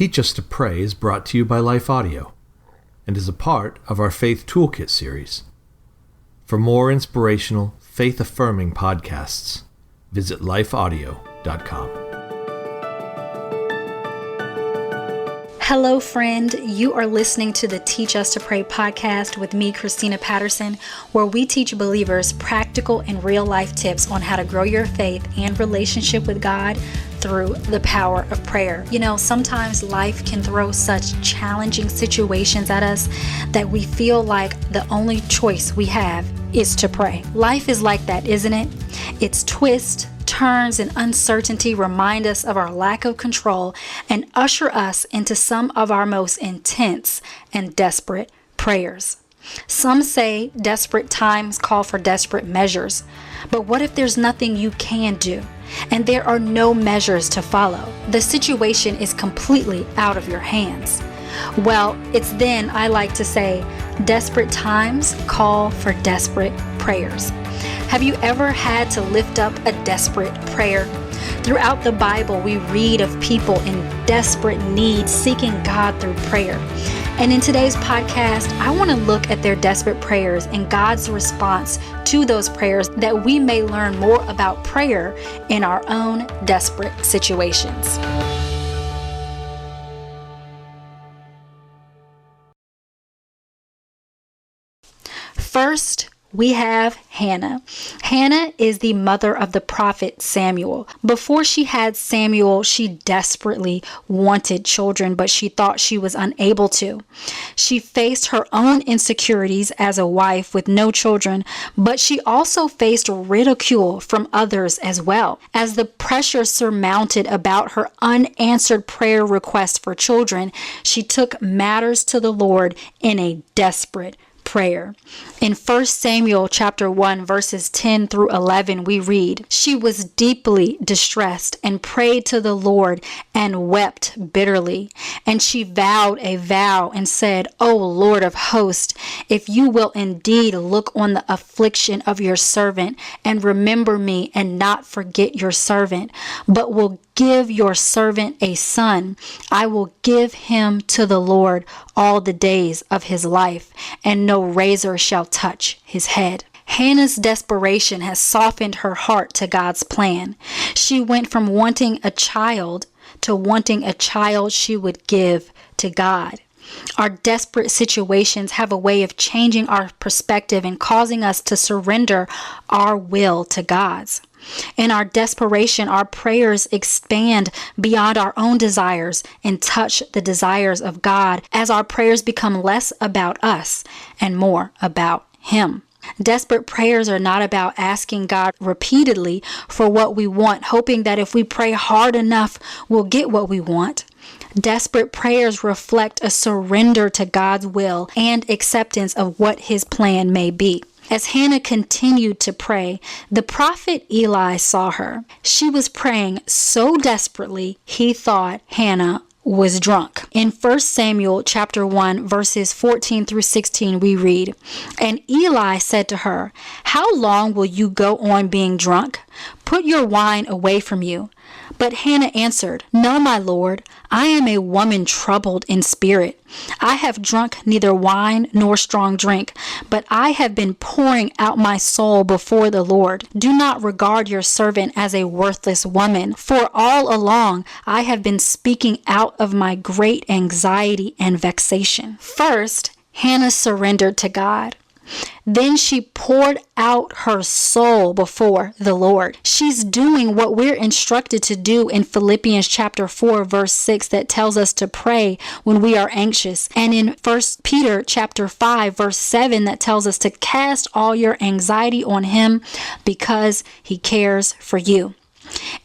Teach Us to Pray is brought to you by Life Audio and is a part of our Faith Toolkit series. For more inspirational, faith-affirming podcasts, visit lifeaudio.com. Hello, friend. You are listening to the Teach Us to Pray podcast with me, Christina Patterson, where we teach believers practical and real-life tips on how to grow your faith and relationship with God through the power of prayer. You know, sometimes life can throw such challenging situations at us that we feel like the only choice we have is to pray. Life is like that, isn't it? Its twists, turns, and uncertainty remind us of our lack of control and usher us into some of our most intense and desperate prayers. Some say desperate times call for desperate measures. But what if there's nothing you can do and there are no measures to follow? The situation is completely out of your hands. Well, it's then I like to say, desperate times call for desperate prayers. Have you ever had to lift up a desperate prayer? Throughout the Bible, we read of people in desperate need seeking God through prayer. And in today's podcast, I want to look at their desperate prayers and God's response to those prayers that we may learn more about prayer in our own desperate situations. First, we have Hannah. Hannah is the mother of the prophet Samuel. Before she had Samuel, she desperately wanted children, but she thought she was unable to. She faced her own insecurities as a wife with no children, but she also faced ridicule from others as well. As the pressure surmounted about her unanswered prayer request for children, she took matters to the Lord in a desperate prayer. In 1 Samuel chapter 1 verses 10 through 11 we read, "She was deeply distressed and prayed to the Lord and wept bitterly. And she vowed a vow and said, O Lord of hosts, if you will indeed look on the affliction of your servant and remember me and not forget your servant, but will give your servant a son, I will give him to the Lord all the days of his life, and no razor shall touch his head." Hannah's desperation has softened her heart to God's plan. She went from wanting a child to wanting a child she would give to God. Our desperate situations have a way of changing our perspective and causing us to surrender our will to God's. In our desperation, our prayers expand beyond our own desires and touch the desires of God as our prayers become less about us and more about Him. Desperate prayers are not about asking God repeatedly for what we want, hoping that if we pray hard enough, we'll get what we want. Desperate prayers reflect a surrender to God's will and acceptance of what His plan may be. As Hannah continued to pray, the prophet Eli saw her. She was praying so desperately, he thought Hannah was drunk. In 1 Samuel chapter 1 verses 14 through 16 we read, "And Eli said to her, How long will you go on being drunk? Put your wine away from you." But Hannah answered, "No, my Lord, I am a woman troubled in spirit. I have drunk neither wine nor strong drink, but I have been pouring out my soul before the Lord. Do not regard your servant as a worthless woman, for all along I have been speaking out of my great anxiety and vexation." First, Hannah surrendered to God. Then she poured out her soul before the Lord. She's doing what we're instructed to do in Philippians chapter 4 verse 6 that tells us to pray when we are anxious. And in 1 Peter chapter 5 verse 7 that tells us to cast all your anxiety on Him because He cares for you.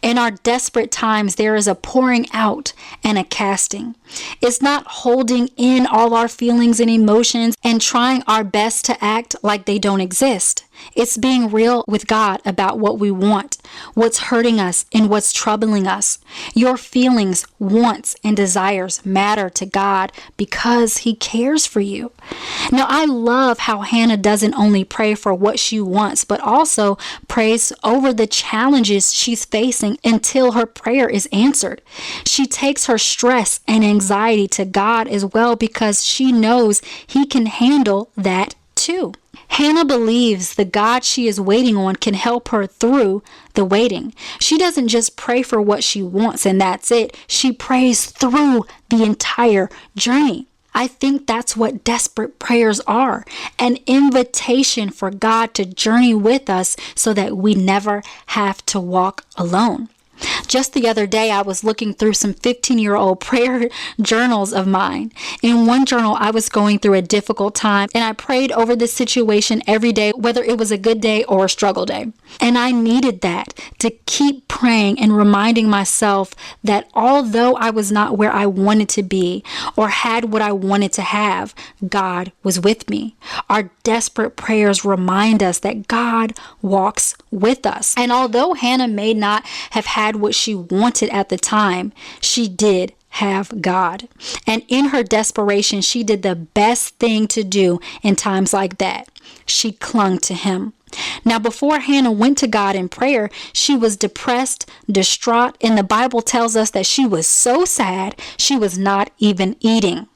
In our desperate times, there is a pouring out and a casting. It's not holding in all our feelings and emotions and trying our best to act like they don't exist. It's being real with God about what we want, what's hurting us, and what's troubling us. Your feelings, wants, and desires matter to God because He cares for you. Now, I love how Hannah doesn't only pray for what she wants, but also prays over the challenges she's facing until her prayer is answered. She takes her stress and anxiety to God as well because she knows He can handle that too. Hannah believes the God she is waiting on can help her through the waiting. She doesn't just pray for what she wants and that's it. She prays through the entire journey. I think that's what desperate prayers are, an invitation for God to journey with us so that we never have to walk alone. Just the other day, I was looking through some 15-year-old prayer journals of mine. In one journal, I was going through a difficult time, and I prayed over the situation every day, whether it was a good day or a struggle day. And I needed that to keep praying and reminding myself that although I was not where I wanted to be or had what I wanted to have, God was with me. Our desperate prayers remind us that God walks with us. And although Hannah may not have had what she wanted at the time, she did have God. And in her desperation, she did the best thing to do in times like that. She clung to Him. Now, before Hannah went to God in prayer, she was depressed, distraught, and the Bible tells us that she was so sad she was not even eating.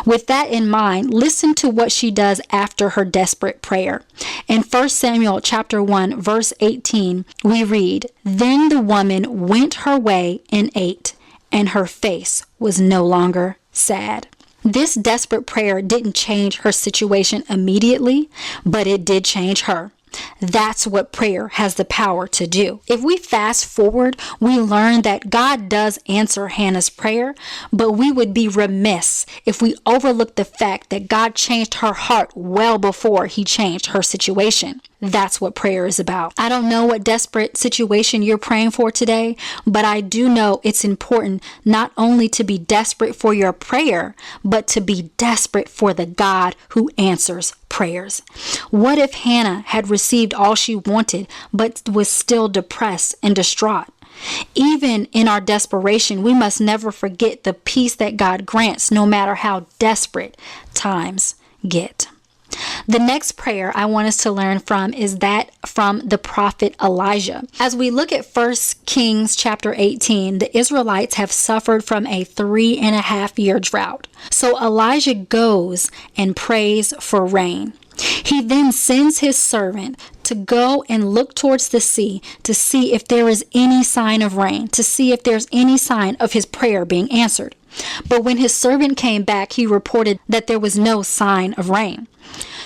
With that in mind, listen to what she does after her desperate prayer. In 1 Samuel chapter 1, verse 18, we read, "Then the woman went her way and ate, and her face was no longer sad." This desperate prayer didn't change her situation immediately, but it did change her. That's what prayer has the power to do. If we fast forward, we learn that God does answer Hannah's prayer, but we would be remiss if we overlook the fact that God changed her heart well before He changed her situation. That's what prayer is about. I don't know what desperate situation you're praying for today, but I do know it's important not only to be desperate for your prayer, but to be desperate for the God who answers prayers. What if Hannah had received all she wanted, but was still depressed and distraught? Even in our desperation, we must never forget the peace that God grants, no matter how desperate times get. The next prayer I want us to learn from is that from the prophet Elijah. As we look at 1 Kings chapter 18, the Israelites have suffered from a 3.5-year drought. So Elijah goes and prays for rain. He then sends his servant to go and look towards the sea to see if there is any sign of rain, to see if there's any sign of his prayer being answered. But when his servant came back, he reported that there was no sign of rain.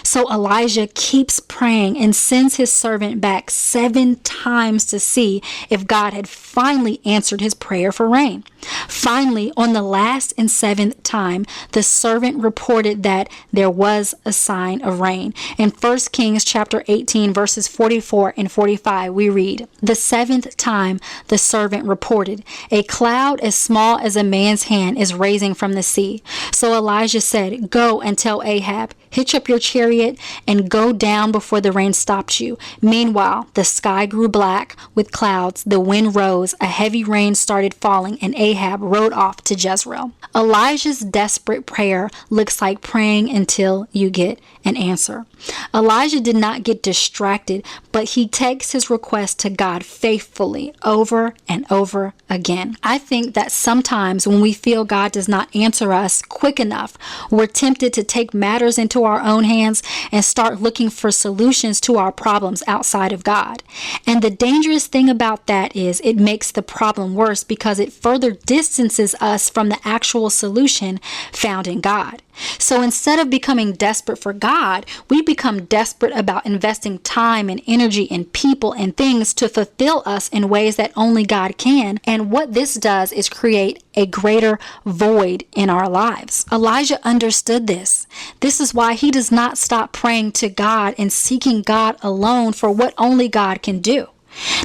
So Elijah keeps praying and sends his servant back 7 times to see if God had finally answered his prayer for rain. Finally, on the last and 7th time, the servant reported that there was a sign of rain. In 1 Kings chapter 18, verses 44 and 45, we read, "The 7th time the servant reported, a cloud as small as a man's hand is raising from the sea. So Elijah said, 'Go and tell Ahab, hitch up your chariot and go down before the rain stops you.' Meanwhile, the sky grew black with clouds, the wind rose, a heavy rain started falling, and Ahab rode off to Jezreel." Elijah's desperate prayer looks like praying until you get an answer. Elijah did not get distracted, but he takes his request to God faithfully over and over again. I think that sometimes when we feel God does not answer us quick enough, we're tempted to take matters into our own hands and start looking for solutions to our problems outside of God. And the dangerous thing about that is it makes the problem worse because it further distances us from the actual solution found in God. So instead of becoming desperate for God, we become desperate about investing time and energy in people and things to fulfill us in ways that only God can. And what this does is create a greater void in our lives. Elijah understood this. This is why he does not stop praying to God and seeking God alone for what only God can do.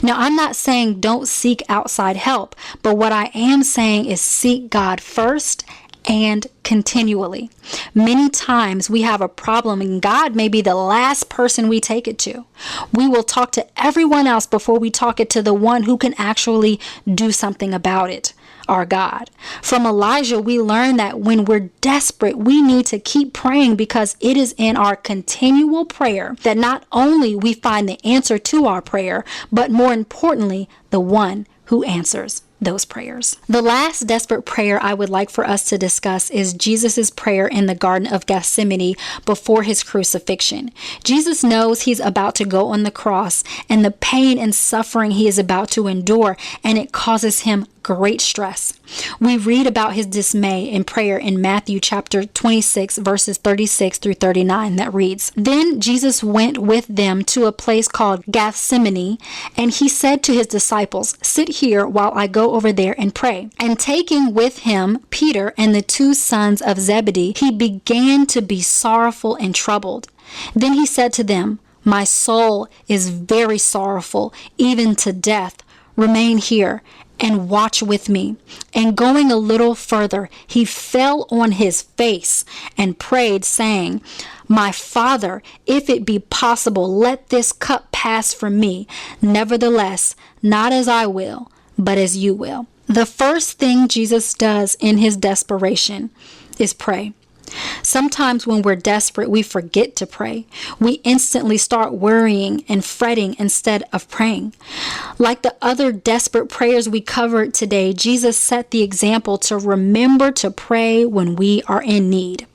Now, I'm not saying don't seek outside help, but what I am saying is seek God first and continually. Many times we have a problem and God may be the last person we take it to. We will talk to everyone else before we talk it to the one who can actually do something about it, our God. From Elijah, we learn that when we're desperate, we need to keep praying, because it is in our continual prayer that not only we find the answer to our prayer, but more importantly, the one who answers those prayers. The last desperate prayer I would like for us to discuss is Jesus' prayer in the Garden of Gethsemane before his crucifixion. Jesus knows he's about to go on the cross and the pain and suffering he is about to endure, and it causes him great stress. We read about his dismay in prayer in Matthew chapter 26, verses 36 through 39, that reads, "Then Jesus went with them to a place called Gethsemane, and he said to his disciples, 'Sit here while I go over there and pray.' And taking with him Peter and the two sons of Zebedee, he began to be sorrowful and troubled. Then he said to them, 'My soul is very sorrowful, even to death. Remain here and watch with me.' And going a little further, he fell on his face and prayed, saying, 'My Father, if it be possible, let this cup pass from me. Nevertheless, not as I will, but as you will.'" The first thing Jesus does in his desperation is pray. Sometimes when we're desperate, we forget to pray. We instantly start worrying and fretting instead of praying. Like the other desperate prayers we covered today, Jesus set the example to remember to pray when we are in need.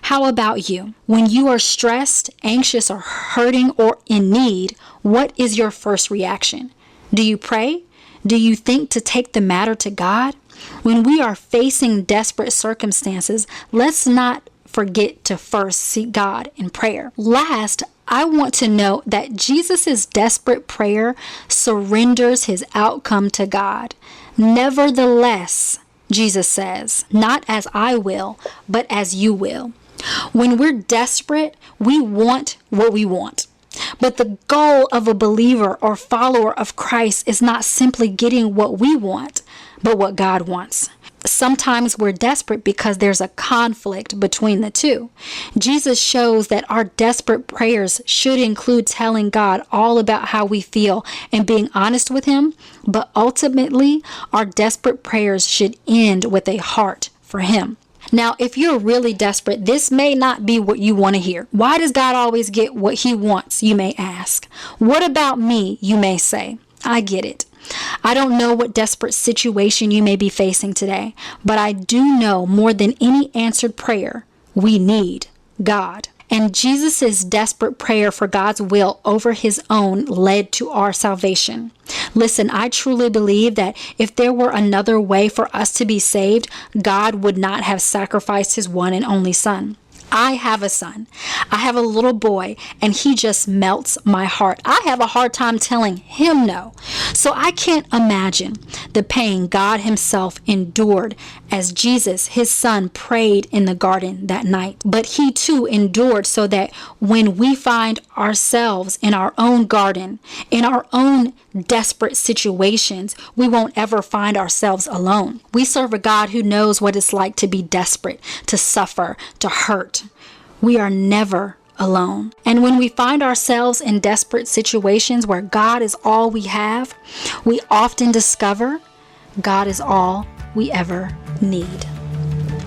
How about you? When you are stressed, anxious, or hurting, or in need, what is your first reaction? Do you pray? Do you think to take the matter to God? When we are facing desperate circumstances, let's not forget to first seek God in prayer. Last, I want to note that Jesus' desperate prayer surrenders his outcome to God. Nevertheless, Jesus says, "Not as I will, but as you will." When we're desperate, we want what we want. But the goal of a believer or follower of Christ is not simply getting what we want, but what God wants. Sometimes we're desperate because there's a conflict between the two. Jesus shows that our desperate prayers should include telling God all about how we feel and being honest with him, but ultimately, our desperate prayers should end with a heart for him. Now, if you're really desperate, this may not be what you want to hear. Why does God always get what he wants, you may ask? What about me, you may say? I get it. I don't know what desperate situation you may be facing today, but I do know more than any answered prayer, we need God. And Jesus' desperate prayer for God's will over his own led to our salvation. Listen, I truly believe that if there were another way for us to be saved, God would not have sacrificed his one and only Son. I have a son. I have a little boy, and he just melts my heart. I have a hard time telling him no. So I can't imagine the pain God himself endured as Jesus, his son, prayed in the garden that night. But he too endured so that when we find ourselves in our own garden, in our own desperate situations, we won't ever find ourselves alone. We serve a God who knows what it's like to be desperate, to suffer, to hurt. We are never alone. And when we find ourselves in desperate situations where God is all we have, we often discover God is all we ever need.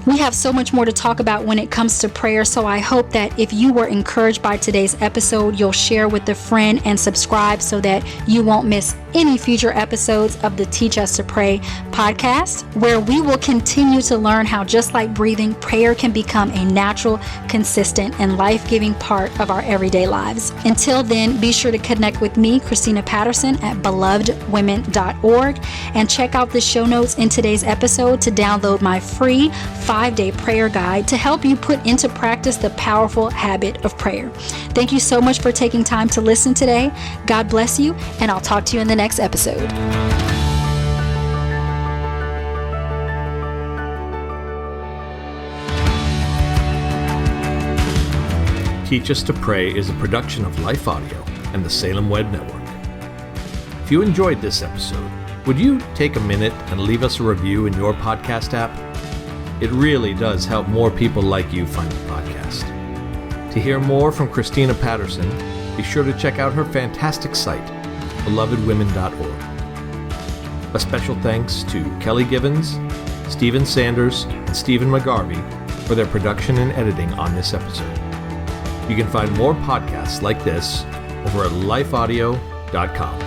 We have so much more to talk about when it comes to prayer, so I hope that if you were encouraged by today's episode, you'll share with a friend and subscribe so that you won't miss any future episodes of the Teach Us to Pray podcast, where we will continue to learn how, just like breathing, prayer can become a natural, consistent, and life-giving part of our everyday lives. Until then, be sure to connect with me, Christina Patterson, at belovedwomen.org, and check out the show notes in today's episode to download my free 5-day prayer guide to help you put into practice the powerful habit of prayer. Thank you so much for taking time to listen today. God bless you, and I'll talk to you in the next episode. Teach Us to Pray is a production of Life Audio and the Salem Web Network. If you enjoyed this episode, would you take a minute and leave us a review in your podcast app? It really does help more people like you find the podcast. To hear more from Christina Patterson, be sure to check out her fantastic site, belovedwomen.org. A special thanks to Kelly Givens, Stephen Sanders, and Stephen McGarvey for their production and editing on this episode. You can find more podcasts like this over at lifeaudio.com.